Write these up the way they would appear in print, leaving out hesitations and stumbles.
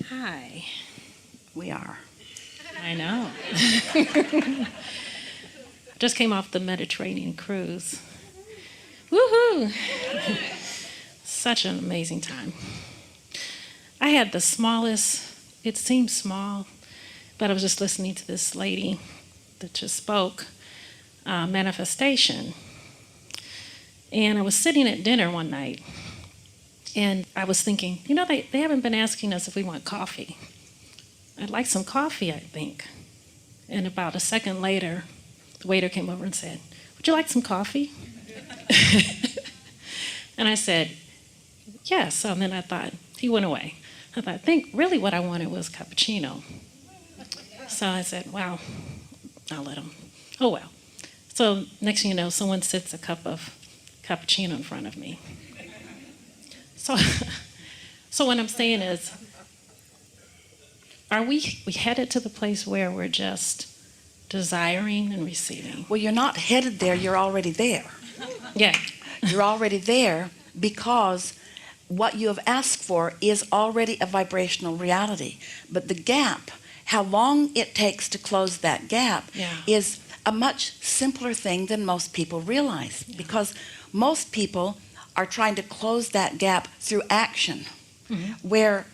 Hi. We are. I know. Just came off the Mediterranean cruise. Woohoo! Such an amazing time. I had the smallest, it seemed small, but I was just listening to this lady that just spoke, manifestation. And I was sitting at dinner one night, and I was thinking, they haven't been asking us if we want coffee. I'd like some coffee, I think. And about a second later, the waiter came over and said, "Would you like some coffee?" And I said, "Yes." And then I thought, he went away. I thought, I think really what I wanted was cappuccino. So I said, well, I'll let him. Oh, well. So next thing you know, someone sits a cup of cappuccino in front of me. So, so what I'm saying is, are we headed to the place where we're just desiring and receiving? Well, you're not headed there, you're already there. Yeah. You're already there because what you have asked for is already a vibrational reality. But the gap, how long it takes to close that gap, is a much simpler thing than most people realize. Because most people are trying to close that gap through action, where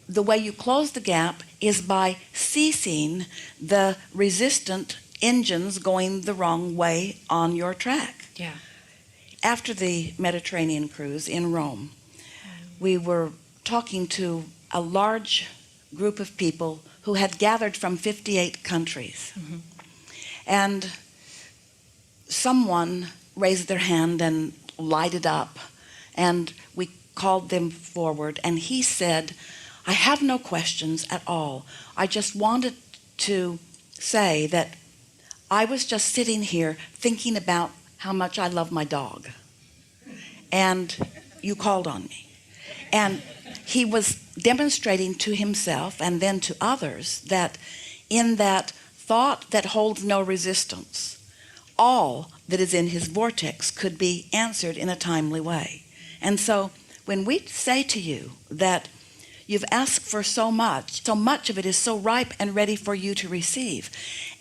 the way you close the gap is by ceasing the resistant engines going the wrong way on your track. Yeah. After the Mediterranean cruise in Rome, we were talking to a large group of people who had gathered from 58 countries. And someone raised their hand and lighted up, and we called them forward, and he said, "I have no questions at all. I just wanted to say that I was just sitting here thinking about how much I love my dog, and you called on me." And he was demonstrating to himself and then to others that in that thought that holds no resistance, all that is in his vortex could be answered in a timely way. And so when we say to you that you've asked for so much of it is so ripe and ready for you to receive,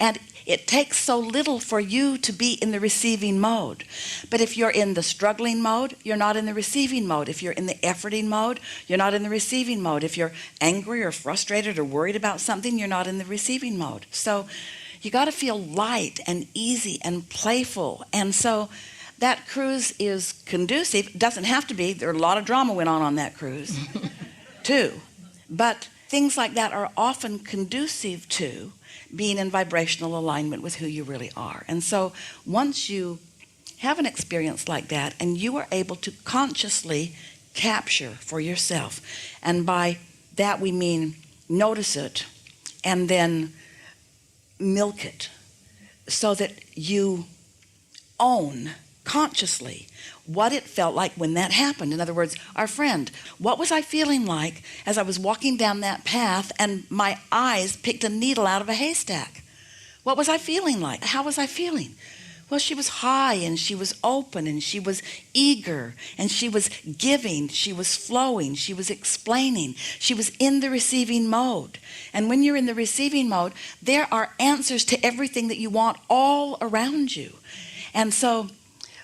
and it takes so little for you to be in the receiving mode. But if you're in the struggling mode, you're not in the receiving mode. If you're in the efforting mode, you're not in the receiving mode. If you're angry or frustrated or worried about something, you're not in the receiving mode. So you got to feel light and easy and playful. And so that cruise is conducive. It doesn't have to be. There are a lot of drama went on that cruise too. But things like that are often conducive to being in vibrational alignment with who you really are. And so once you have an experience like that and you are able to consciously capture for yourself, and by that we mean notice it and then milk it, so that you own consciously what it felt like when that happened. In other words, our friend, what was I feeling like as I was walking down that path and my eyes picked a needle out of a haystack? What was I feeling like? How was I feeling? Well, she was high and she was open and she was eager and she was giving, she was flowing, she was explaining, she was in the receiving mode. And when you're in the receiving mode, there are answers to everything that you want all around you. And so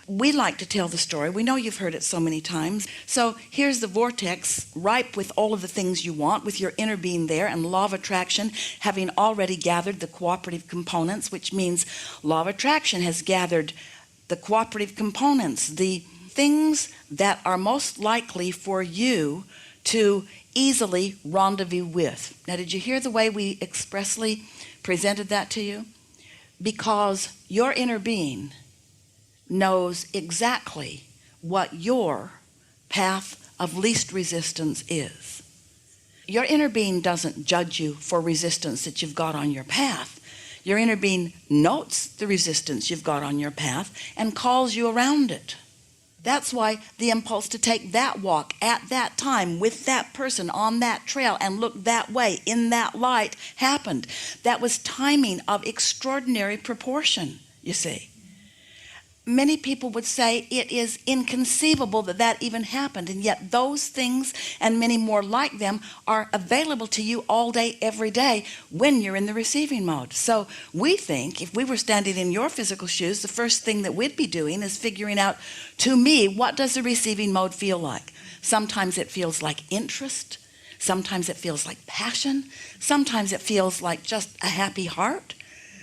we like to tell the story. We know you've heard it so many times. So here's the vortex, ripe with all of the things you want, with your inner being there, and law of attraction having already gathered the cooperative components, which means law of attraction has gathered the cooperative components, the things that are most likely for you to easily rendezvous with. Now, did you hear the way we expressly presented that to you? Because your inner being knows exactly what your path of least resistance is. Your inner being doesn't judge you for resistance that you've got on your path. Your inner being notes the resistance you've got on your path and calls you around it. That's why the impulse to take that walk at that time with that person on that trail and look that way in that light happened. That was timing of extraordinary proportion, you see. many people would say it is inconceivable that that even happened, and yet those things and many more like them are available to you all day, every day when you're in the receiving mode. So we think if we were standing in your physical shoes, the first thing that we'd be doing is figuring out, to me, what does the receiving mode feel like? Sometimes it feels like interest. Sometimes it feels like passion. Sometimes it feels like just a happy heart.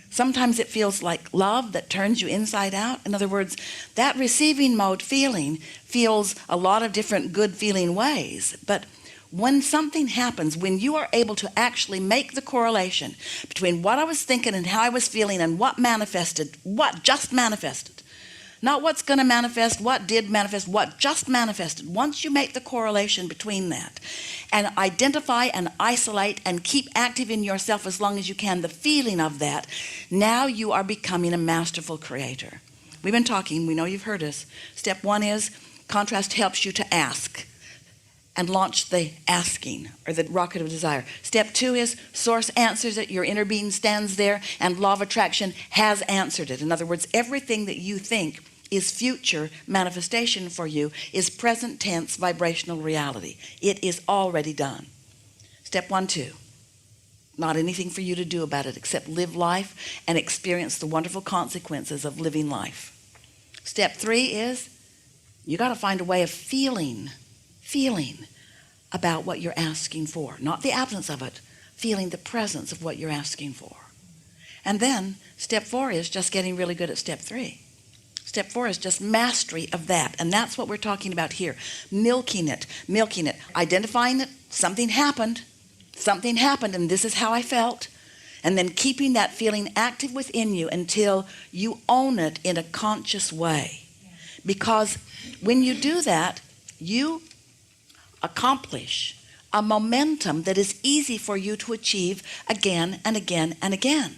Sometimes it feels like love that turns you inside out. In other words, that receiving mode feeling feels a lot of different good feeling ways. But when something happens, when you are able to actually make the correlation between what I was thinking and how I was feeling and what manifested, what just manifested, not what's going to manifest, what did manifest, what just manifested. Once you make the correlation between that and identify and isolate and keep active in yourself as long as you can the feeling of that, now you are becoming a masterful creator. We've been talking, we know you've heard us. Step 1 is contrast helps you to ask and launch the asking, or the rocket of desire. Step 2 is source answers it, your inner being stands there, and law of attraction has answered it. In other words, everything that you think is future manifestation for you is present tense vibrational reality. It is already done. Step 1, 2. Not anything for you to do about it except live life and experience the wonderful consequences of living life. Step 3 is you got to find a way of feeling about what you're asking for. Not the absence of it, feeling the presence of what you're asking for. And then step 4 is just getting really good at step 3. Step 4 is just mastery of that. And that's what we're talking about here. Milking it, identifying that something happened, and this is how I felt. And then keeping that feeling active within you until you own it in a conscious way. Because when you do that, you accomplish a momentum that is easy for you to achieve again and again and again.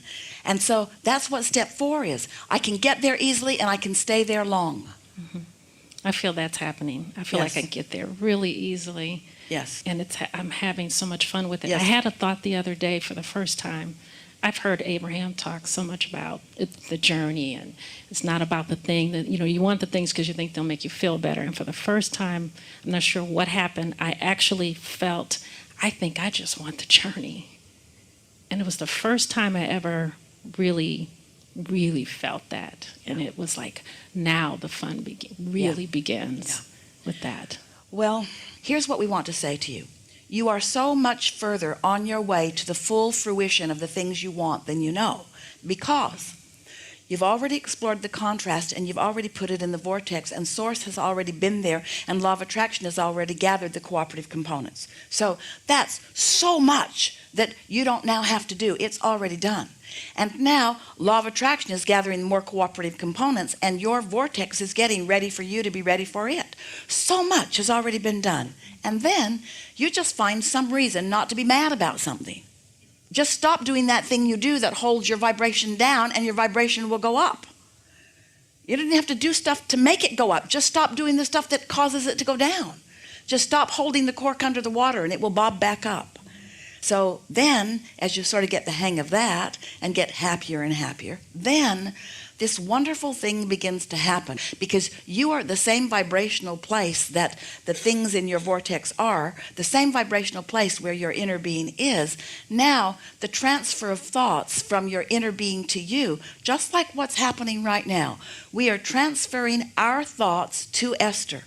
And so that's what step 4 is. I can get there easily and I can stay there long. Mm-hmm. I feel that's happening. I feel like I can get there really easily. Yes. And I'm having so much fun with it. Yes. I had a thought the other day for the first time. I've heard Abraham talk so much about the journey, and it's not about the thing that, you want the things because you think they'll make you feel better. And for the first time, I'm not sure what happened, I actually felt, I think I just want the journey. And it was the first time I ever really felt that. And it was like, now the fun begins with that. Well, here's what we want to say to you. You are so much further on your way to the full fruition of the things you want than you know, because you've already explored the contrast and you've already put it in the vortex, and source has already been there, and law of attraction has already gathered the cooperative components. So that's so much that you don't now have to do. It's already done. And now law of attraction is gathering more cooperative components, and your vortex is getting ready for you to be ready for it. So much has already been done. And then you just find some reason not to be mad about something. Just stop doing that thing you do that holds your vibration down, and your vibration will go up. You didn't have to do stuff to make it go up. Just stop doing the stuff that causes it to go down. Just stop holding the cork under the water and it will bob back up. So then, as you sort of get the hang of that and get happier and happier, then this wonderful thing begins to happen, because you are the same vibrational place that the things in your vortex are, the same vibrational place where your inner being is. Now, the transfer of thoughts from your inner being to you, just like what's happening right now, we are transferring our thoughts to Esther.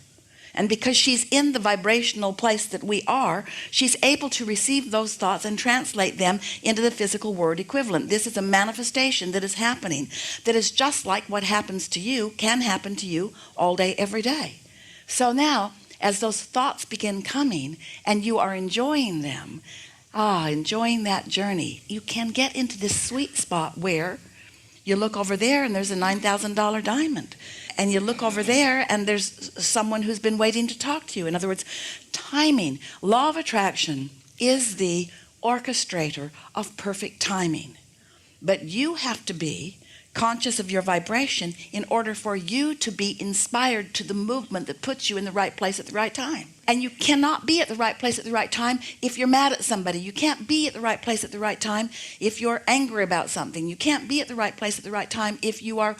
And because she's in the vibrational place that we are, she's able to receive those thoughts and translate them into the physical word equivalent. This is a manifestation that is happening, that is just like what happens to you can happen to you all day, every day. So now, as those thoughts begin coming and you are enjoying them, enjoying that journey, you can get into this sweet spot where you look over there and there's a $9,000 diamond. And you look over there and there's someone who's been waiting to talk to you. In other words, timing. Law of attraction is the orchestrator of perfect timing. But you have to be conscious of your vibration in order for you to be inspired to the movement that puts you in the right place at the right time. And you cannot be at the right place at the right time if you're mad at somebody. You can't be at the right place at the right time if you're angry about something. You can't be at the right place at the right time if you are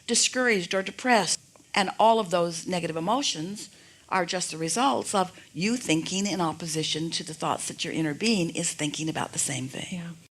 discouraged or depressed. And all of those negative emotions are just the results of you thinking in opposition to the thoughts that your inner being is thinking about the same thing. Yeah.